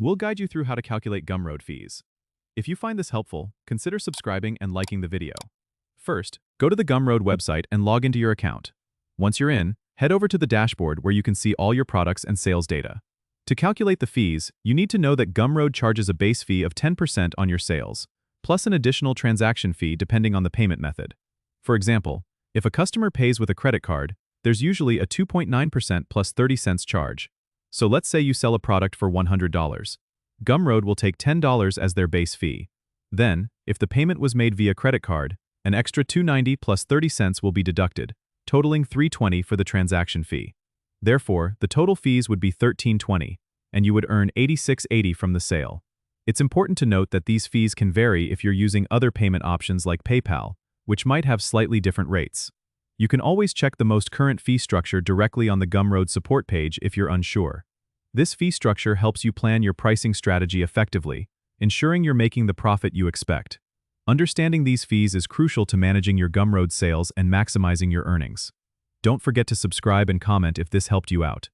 We'll guide you through how to calculate Gumroad fees. If you find this helpful, consider subscribing and liking the video. First, go to the Gumroad website and log into your account. Once you're in, head over to the dashboard where you can see all your products and sales data. To calculate the fees, you need to know that Gumroad charges a base fee of 10% on your sales, plus an additional transaction fee depending on the payment method. For example, if a customer pays with a credit card, there's usually a 2.9% plus 30 cents charge. So let's say you sell a product for $100. Gumroad will take $10 as their base fee. Then, if the payment was made via credit card, an extra $2.90 plus 30 cents will be deducted, totaling $3.20 for the transaction fee. Therefore, the total fees would be $13.20, and you would earn $86.80 from the sale. It's important to note that these fees can vary if you're using other payment options like PayPal, which might have slightly different rates. You can always check the most current fee structure directly on the Gumroad support page if you're unsure. This fee structure helps you plan your pricing strategy effectively, ensuring you're making the profit you expect. Understanding these fees is crucial to managing your Gumroad sales and maximizing your earnings. Don't forget to subscribe and comment if this helped you out.